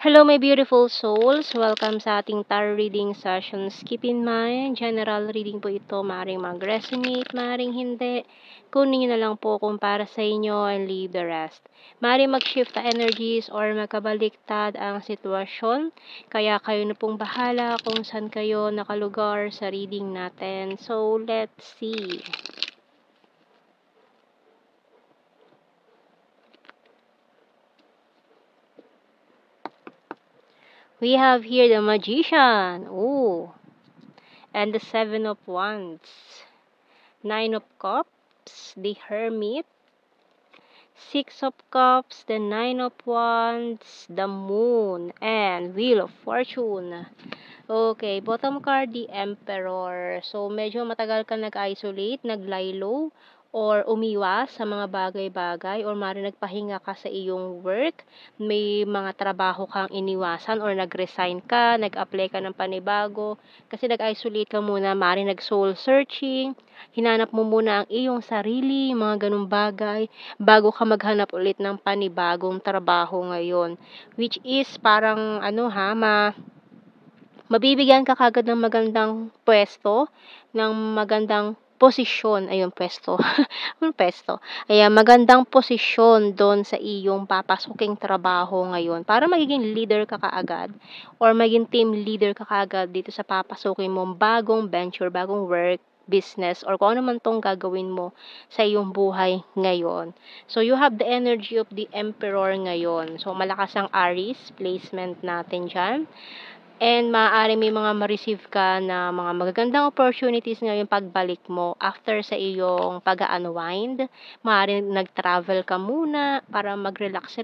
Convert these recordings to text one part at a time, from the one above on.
Hello my beautiful souls! Welcome sa ating tarot reading sessions. Keep in mind, general reading po ito. Maaaring mag-resonate, maaaring hindi. Kunin nyo na lang po kung para sa inyo and leave the rest. Maaaring mag-shift the energies or magkabaliktad ang sitwasyon. Kaya kayo na pong bahala kung saan kayo nakalugar sa reading natin. So, let's see. We have here the Magician. Ooh. And the Seven of Wands. Nine of Cups. The Hermit. Six of Cups. The Nine of Wands. The Moon. And Wheel of Fortune. Okay, bottom card, the Emperor. So, medyo matagal ka nag-isolate, nag-lie low, or umiwas sa mga bagay-bagay, or maaaring nagpahinga ka sa iyong work, may mga trabaho kang iniwasan, or nag-resign ka, nag-apply ka ng panibago, kasi nag-isolate ka muna, maaaring nag-soul searching, hinanap mo muna ang iyong sarili, mga ganung bagay, bago ka maghanap ulit ng panibagong trabaho ngayon. Which is parang, mabibigyan ka kagad ng magandang pwesto, ng magandang posisyon, ayun, pwesto, anong pwesto? Ayan, magandang posisyon doon sa iyong papasuking trabaho ngayon para magiging leader ka kaagad or maging team leader ka kaagad dito sa papasukin mong bagong venture, bagong work, business, or kung ano man tong gagawin mo sa iyong buhay ngayon. So, you have the energy of the Emperor ngayon. So, malakas ang Aries placement natin dyan. And maaari may mga ma-receive ka na mga magagandang opportunities ngayon pagbalik mo after sa iyong pag-unwind. Maaari nag-travel ka muna para mag-relax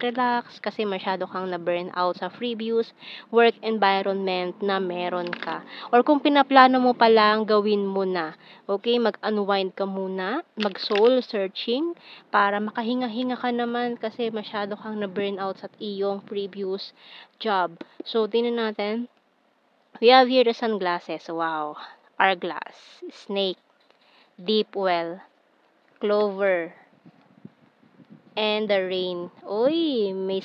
kasi masyado kang na-burn out sa previous work environment na meron ka. Or kung pinaplano mo pa lang, gawin mo na. Okay, mag-unwind ka muna, mag-soul searching para makahinga-hinga ka naman kasi masyado kang na-burn out sa iyong previous job. So, tingnan natin. We have here the sunglasses. Wow. Hourglass. Snake. Deep well. Clover. And the rain. Uy, may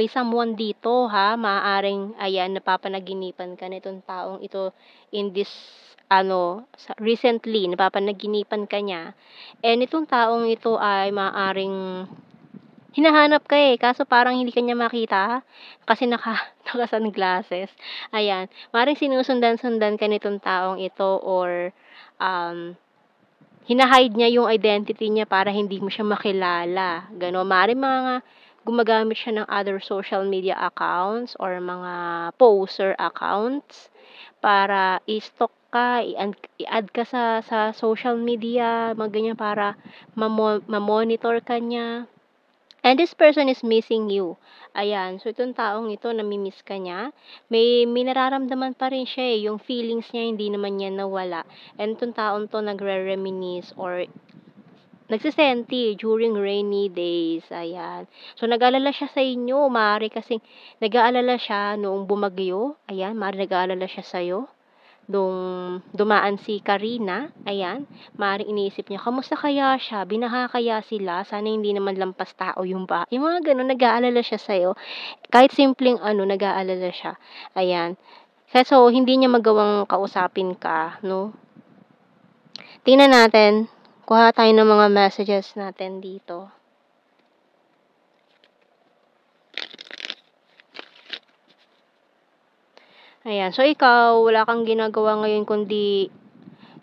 someone dito ha. Maaaring, ayan, napapanaginipan ka nitong taong ito in this, recently, napapanaginipan ka niya. And itong taong ito ay maaaring hinahanap ka kaso parang hindi ka niya makita kasi naka-sunglasses. Ayan, maaaring sinusundan-sundan ka nitong taong ito or hina-hide niya yung identity niya para hindi mo siya makilala. Gano'n, maaaring mga gumagamit siya ng other social media accounts or mga poster accounts para i-stalk ka, i-add ka sa social media, mga ganyan para ma-monitor ka niya. And this person is missing you. Ayan. So, itong taong ito, namimiss ka niya. May nararamdaman pa rin siya yung feelings niya, hindi naman niya nawala. And itong taong to, nagre-reminisce or nagsisenti during rainy days. Ayan. So, nag-aalala siya sa inyo. Maaari kasing nag-aalala siya noong bumagyo. Ayan. Maaari nag-aalala siya sa'yo. Nung dumaan si Karina, ayan, maaaring iniisip niya, kamusta kaya siya? Binaha kaya sila? Sana hindi naman lampas tao yung ba? Yung mga ganun, nag-aalala siya sa'yo. Kahit simpleng nag-aalala siya. Ayan. So, hindi niya magawang kausapin ka, no? Tingnan natin. Kuha tayo ng mga messages natin dito. Ayan. So, ikaw, wala kang ginagawa ngayon kundi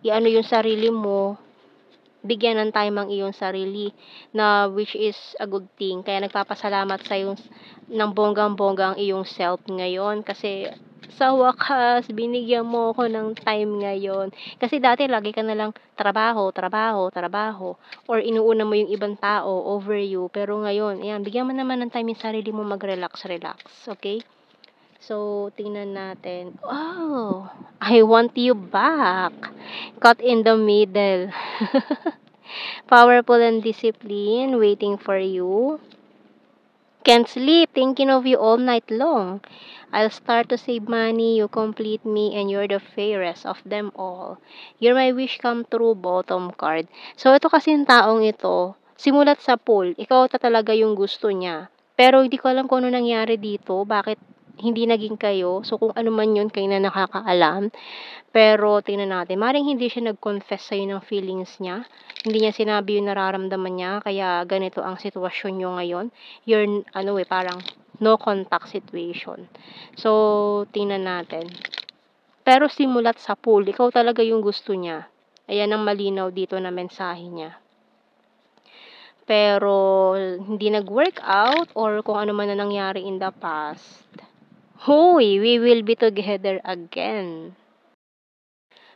yung sarili mo, bigyan ng time ang iyong sarili na which is a good thing. Kaya nagpapasalamat sa yung ng bonggang-bongga ang iyong self ngayon kasi sa wakas, binigyan mo ako ng time ngayon. Kasi dati lagi ka na lang trabaho, trabaho, trabaho or inuuna mo yung ibang tao over you. Pero ngayon, ayan, bigyan mo naman ng time yung sarili mo mag-relax, okay? So, tingnan natin. Oh, I want you back. Caught in the middle. Powerful and disciplined, waiting for you. Can't sleep, thinking of you all night long. I'll start to save money, you complete me, and you're the fairest of them all. You're my wish come true, bottom card. So, ito kasi yung taong ito, simulat sa pool, ikaw talaga yung gusto niya. Pero hindi ko alam kung ano nangyari dito, bakit hindi naging kayo. So, kung ano man yun, kayo na nakakaalam. Pero tingnan natin, maaaring hindi siya nag-confess sa'yo ng feelings niya. Hindi niya sinabi yung nararamdaman niya, kaya ganito ang sitwasyon niyo ngayon. You're parang no contact situation. So, tingnan natin. Pero simulat sa pool, ikaw talaga yung gusto niya. Ayan ang malinaw dito na mensahe niya. Pero hindi nag-work out or kung ano man na nangyari in the past. Hoy, we will be together again.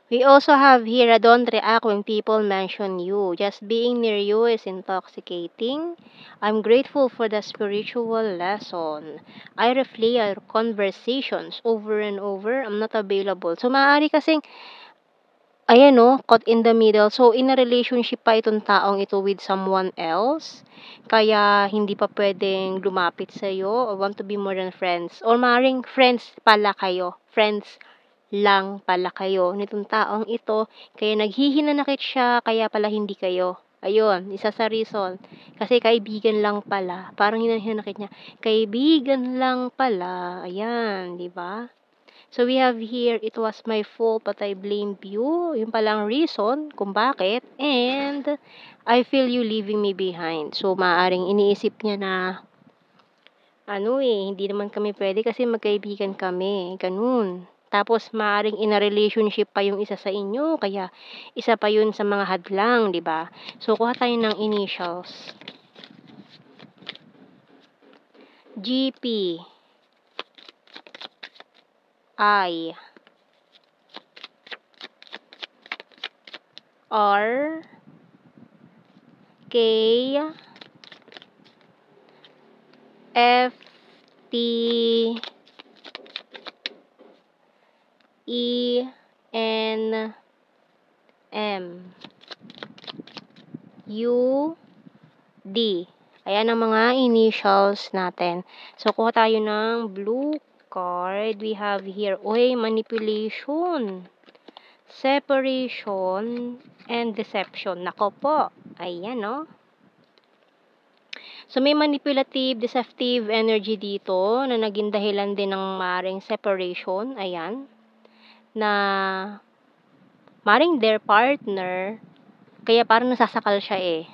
We also have here, don't react when people mention you. Just being near you is intoxicating. I'm grateful for the spiritual lesson. I replay our conversations over and over. I'm not available. So, maaari kasing ayan caught in the middle. So, in a relationship pa itong taong ito with someone else. Kaya, hindi pa pwedeng lumapit sa'yo or want to be more than friends. Or maaaring friends pala kayo. Friends lang pala kayo nitong taong ito. Kaya naghihinanakit siya, kaya pala hindi kayo. Ayun, isa sa reason. Kasi kaibigan lang pala. Parang hinanakit niya. Kaibigan lang pala. Ayan, di ba? So, we have here, it was my fault but I blamed you. Yung palang reason kung bakit. And, I feel you leaving me behind. So, maaaring iniisip niya na, hindi naman kami pwede kasi magkaibigan kami. Ganun. Tapos, maaaring in a relationship pa yung isa sa inyo. Kaya, isa pa yun sa mga hadlang, di ba? So, kuha tayo ng initials. GP. I. R. K. F. T. E. N. M. U. D. Ayan ang mga initials natin. So, kuha tayo ng blue card. We have here, manipulation, separation, and deception. Nako po. Ayan, no? So, may manipulative, deceptive energy dito na naging dahilan din ng maring separation. Ayan. Na maring their partner, kaya parang nasasakal siya eh.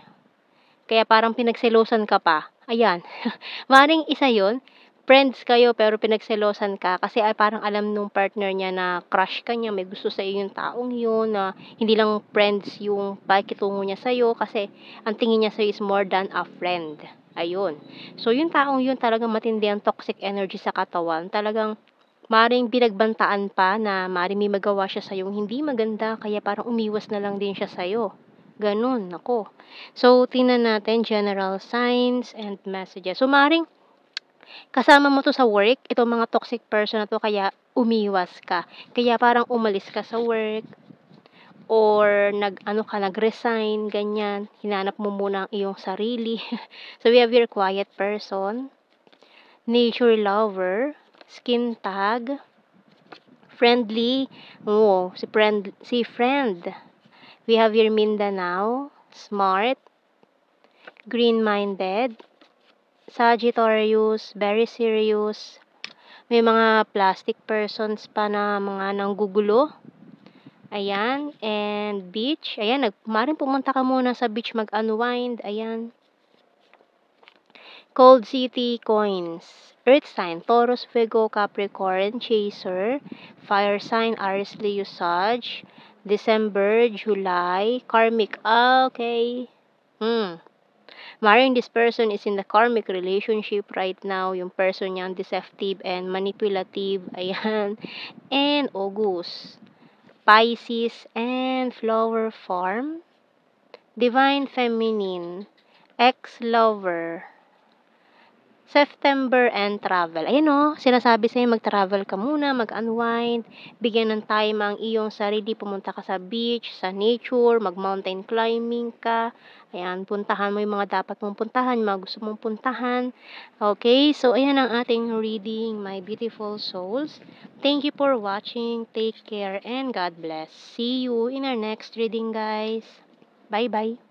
Kaya parang pinagselosan ka pa. Ayan. Maring isa yon. Friends kayo pero pinagselosan ka kasi ay parang alam nung partner niya na crush ka niya, may gusto sa iyo yung taong yun, na hindi lang friends yung pakikitungo niya sa'yo kasi ang tingin niya sa'yo is more than a friend. Ayun. So, yung taong yun talagang matindi ang toxic energy sa katawan. Talagang maring pinagbantaan pa na maring may magawa siya sa'yo hindi maganda kaya parang umiwas na lang din siya sa'yo. Ganun, ako. So, tingnan natin general signs and messages. So, maring kasama mo to sa work, itong mga toxic person na to, kaya umiwas ka. Kaya parang umalis ka sa work or nag-resign, ganyan. Hinanap mo muna ang iyong sarili. So, we have your quiet person, nature lover, skin tag, friendly, si friend. We have your Mindanao, smart, green-minded, Sagittarius, very serious. May mga plastic persons pa na mga nanggugulo. Ayan, and beach. Ayan, maaaring pumunta ka muna sa beach mag-unwind. Ayan. Cold City coins. Earth sign, Taurus, Virgo, Capricorn, Chaser. Fire sign, Aries, Leo, Sag. December, July, karmic. Okay. Maring this person is in the karmic relationship right now. Yung person niyang deceptive and manipulative. Ayan. And August. Pisces and flower farm. Divine feminine. Ex-lover. September and travel. Ayan sinasabi sa'yo mag-travel ka muna, mag-unwind, bigyan ng time ang iyong sarili, pumunta ka sa beach, sa nature, mag-mountain climbing ka. Ayan, puntahan mo yung mga dapat mong puntahan, mga gusto mong puntahan. Okay, so ayan ang ating reading, my beautiful souls. Thank you for watching. Take care and God bless. See you in our next reading, guys. Bye-bye.